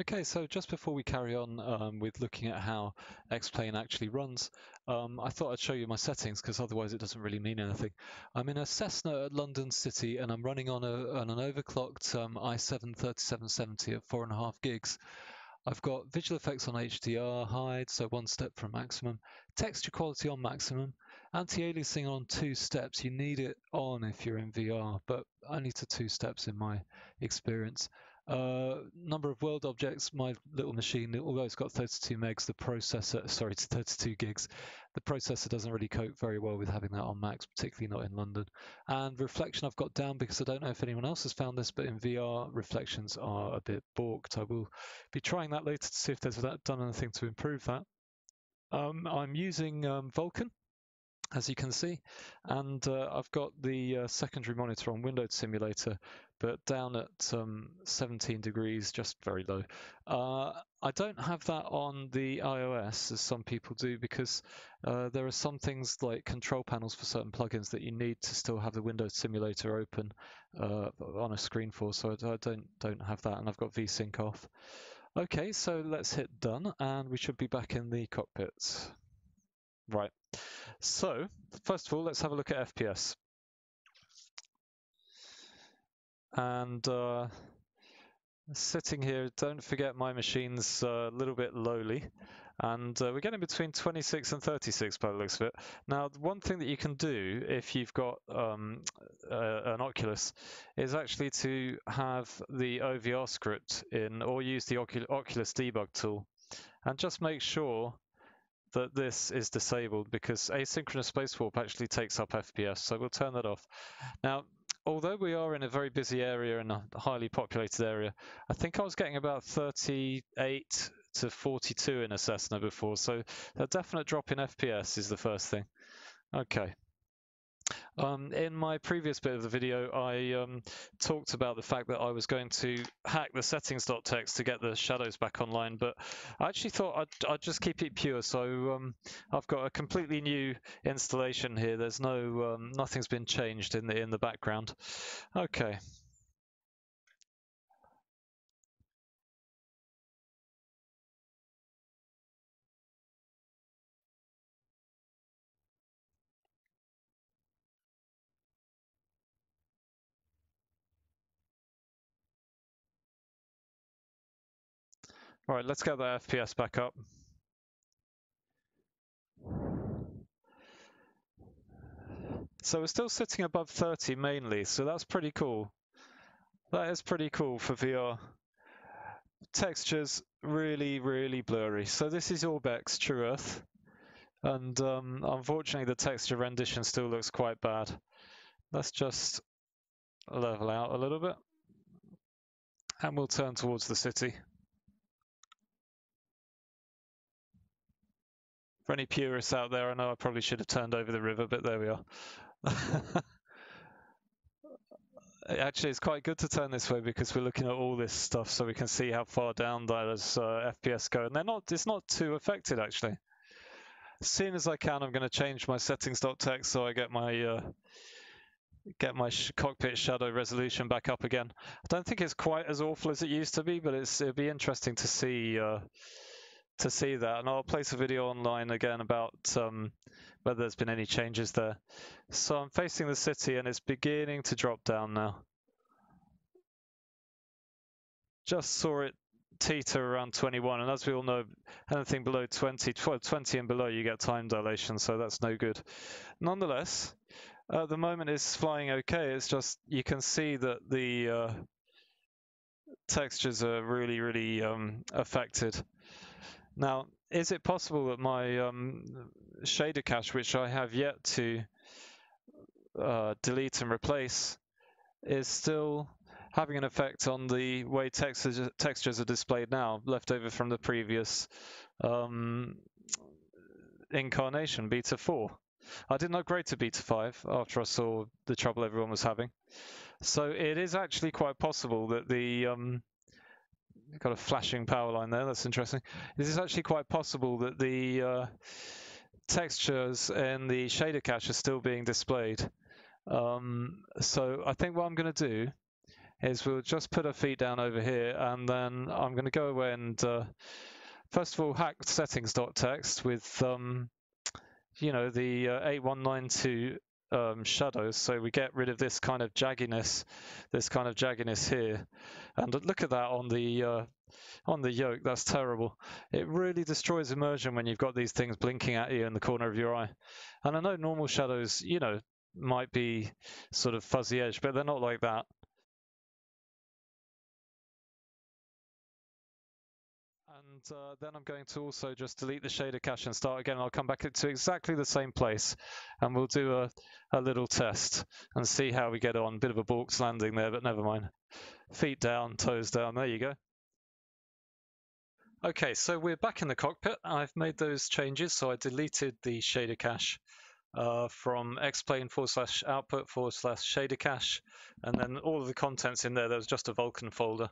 Okay, so just before we carry on with looking at how X-Plane actually runs, I thought I'd show you my settings because otherwise it doesn't really mean anything. I'm in a Cessna at London City and I'm running on an overclocked i7 3770 at 4.5 gigs. I've got visual effects on HDR, hide, so 1 step from maximum, texture quality on maximum, anti-aliasing on 2 steps. You need it on if you're in VR, but only to 2 steps in my experience. Number of world objects, my little machine, although it's got 32 megs, the processor, sorry, it's 32 gigs, the processor doesn't really cope very well with having that on max, particularly not in London. And reflection I've got down because I don't know if anyone else has found this, but in VR, reflections are a bit balked. I will be trying that later to see if there's done anything to improve that. I'm using Vulkan, as you can see, and I've got the secondary monitor on Windows Simulator, but down at 17 degrees, just very low. I don't have that on the iOS, as some people do, because there are some things like control panels for certain plugins that you need to still have the Windows Simulator open on a screen for, so I don't have that, and I've got VSync off. Okay, so let's hit done, and we should be back in the cockpit. Right. So, first of all, let's have a look at FPS. And sitting here, don't forget my machine's a little bit lowly. And we're getting between 26 and 36 by the looks of it. Now, one thing that you can do if you've got an Oculus is actually to have the OVR script in or use the Oculus debug tool. And just make sure that this is disabled because asynchronous spacewalk actually takes up FPS, so we'll turn that off. Now, although we are in a very busy area and a highly populated area, I think I was getting about 38 to 42 in a Cessna before, so a definite drop in FPS is the first thing. Okay. In my previous bit of the video, I talked about the fact that I was going to hack the settings.txt to get the shadows back online, but I actually thought I'd just keep it pure. So I've got a completely new installation here. There's nothing's been changed in the background. Okay. All right, let's get that FPS back up. So we're still sitting above 30 mainly, so that's pretty cool. That is pretty cool for VR. Textures really, really blurry. So this is OrbX True Earth, and unfortunately the texture rendition still looks quite bad. Let's just level out a little bit, and we'll turn towards the city. For any purists out there, I know I probably should have turned over the river, but there we are. Actually, it's quite good to turn this way because we're looking at all this stuff, so we can see how far down those FPS go, and it's not too affected actually. As soon as I can, I'm going to change my settings.txt so I get my cockpit shadow resolution back up again. I don't think it's quite as awful as it used to be, but it'll be interesting to see that, and I'll place a video online again about whether there's been any changes there. So I'm facing the city and it's beginning to drop down now. Just saw it teeter around 21, and as we all know, anything below 20 and below you get time dilation, so that's no good. Nonetheless, at the moment it's flying okay. It's just you can see that the textures are really, really affected. Now, is it possible that my shader cache, which I have yet to delete and replace, is still having an effect on the way textures are displayed now, left over from the previous incarnation, Beta 4. I didn't upgrade to Beta 5 after I saw the trouble everyone was having. So it is actually quite possible that the got a flashing power line there. That's interesting. It is actually quite possible that the textures in the shader cache are still being displayed. So I think what I'm going to do is we'll just put our feet down over here, and then I'm going to go away and first of all hack settings.txt with you know, the 8192 shadows, so we get rid of this kind of jagginess here. And look at that on the yoke. That's terrible. It really destroys immersion when you've got these things blinking at you in the corner of your eye. And I know normal shadows, you know, might be sort of fuzzy edge, but they're not like that. And then I'm going to also just delete the shader cache and start again. I'll come back to exactly the same place, and we'll do a little test and see how we get on. Bit of a balked landing there, but never mind. Feet down, toes down. There you go. Okay, so we're back in the cockpit. I've made those changes, so I deleted the shader cache from X-Plane /output /shader cache, and then all of the contents in there was just a Vulkan folder.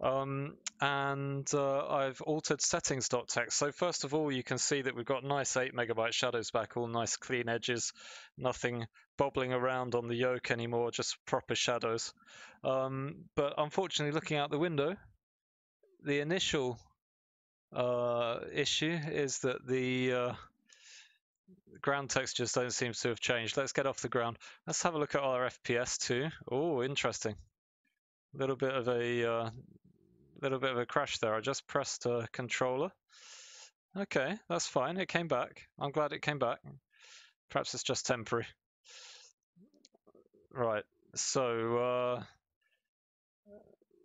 I've altered settings.txt. So first of all, you can see that we've got nice 8 megabyte shadows back, all nice clean edges, nothing bobbling around on the yoke anymore, just proper shadows. But unfortunately, looking out the window, the initial issue is that the ground textures don't seem to have changed. Let's get off the ground. Let's have a look at our FPS too. Oh, interesting. A little bit of a crash there. I just pressed a controller. Okay, that's fine. It came back. I'm glad it came back. Perhaps it's just temporary. Right. So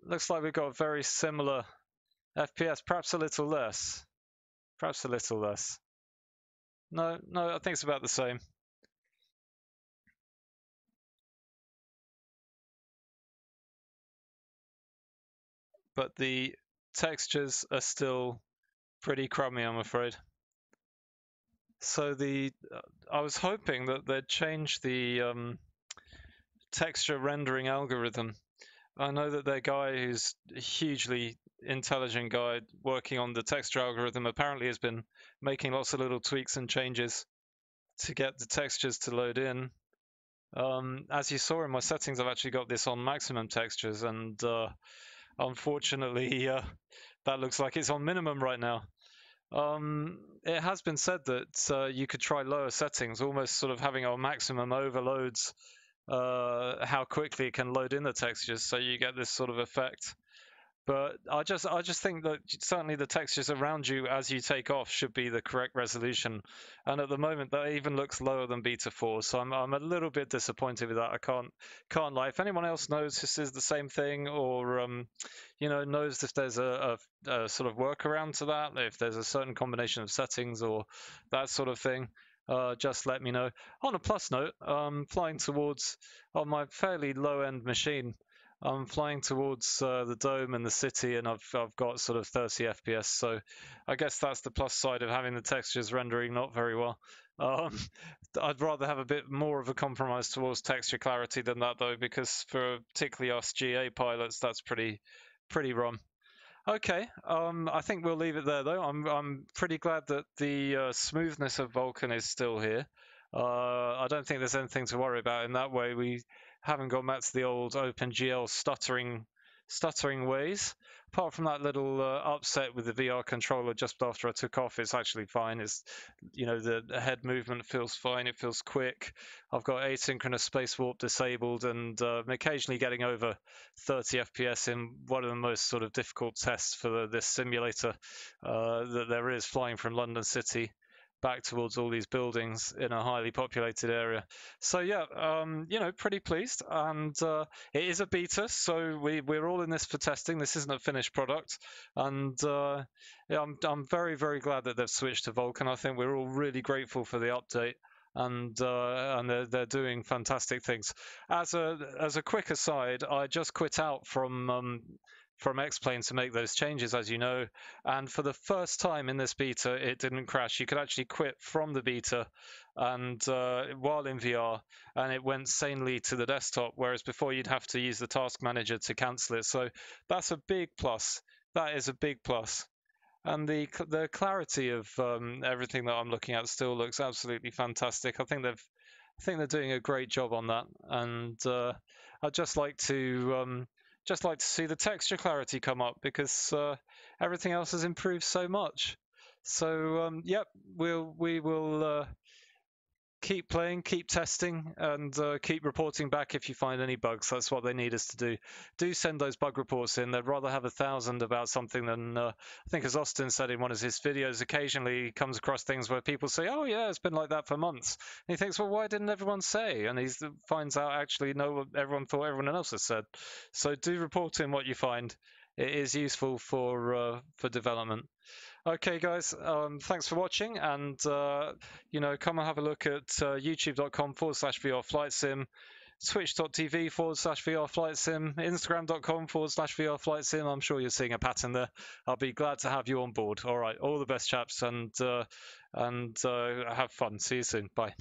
looks like we've got very similar FPS. Perhaps a little less. Perhaps a little less. No, I think it's about the same. But the textures are still pretty crummy, I'm afraid. So I was hoping that they'd change the texture rendering algorithm. I know that their guy, who's a hugely intelligent guy working on the texture algorithm, apparently has been making lots of little tweaks and changes to get the textures to load in. As you saw in my settings, I've actually got this on maximum textures, and unfortunately, that looks like it's on minimum right now. It has been said that you could try lower settings, almost sort of having our maximum overloads how quickly it can load in the textures, so you get this sort of effect. But I just think that certainly the textures around you as you take off should be the correct resolution, and at the moment that even looks lower than Beta 4, so I'm a little bit disappointed with that. I can't lie. If anyone else knows this is the same thing, or you know, knows if there's a sort of workaround to that, if there's a certain combination of settings or that sort of thing, just let me know. On a plus note, flying towards on my fairly low-end machine, I'm flying towards the dome and the city, and I've got sort of 30 FPS. So I guess that's the plus side of having the textures rendering not very well. I'd rather have a bit more of a compromise towards texture clarity than that, though, because for particularly us GA pilots, that's pretty rum. Okay, I think we'll leave it there, though. I'm pretty glad that the smoothness of Vulkan is still here. I don't think there's anything to worry about in that way. We haven't gone back to the old OpenGL stuttering ways. Apart from that little upset with the VR controller just after I took off, it's actually fine. It's, you know, the head movement feels fine. It feels quick. I've got asynchronous space warp disabled, and I'm occasionally getting over 30 FPS in one of the most sort of difficult tests for this simulator that there is, flying from London City back towards all these buildings in a highly populated area. So yeah, you know, pretty pleased. And it is a beta, so we're all in this for testing. This isn't a finished product, and yeah, I'm very glad that they've switched to Vulkan. I think we're all really grateful for the update, and they're doing fantastic things. As a quick aside, I just quit out from X-Plane to make those changes, as you know, and for the first time in this beta, it didn't crash. You could actually quit from the beta and while in VR, and it went sanely to the desktop, whereas before you'd have to use the task manager to cancel it. So that's a big plus. That is a big plus. And the clarity of everything that I'm looking at still looks absolutely fantastic. I think they're doing a great job on that, and I'd just like to just like to see the texture clarity come up, because everything else has improved so much. So yep, we will keep playing, keep testing, and keep reporting back if you find any bugs. That's what they need us to do. Do send those bug reports in. They'd rather have 1,000 about something than, I think as Austin said in one of his videos, occasionally he comes across things where people say, oh yeah, it's been like that for months. And he thinks, well, why didn't everyone say? And he finds out, actually, no, everyone thought everyone else has said. So do report in what you find. It is useful for development. Okay, guys, thanks for watching, and you know, come and have a look at youtube.com/VR Flight Sim, twitch.tv/VR Flight Sim, instagram.com/VR Flight Sim. I'm sure you're seeing a pattern there. I'll be glad to have you on board. All right, all the best, chaps, and have fun. See you soon. Bye.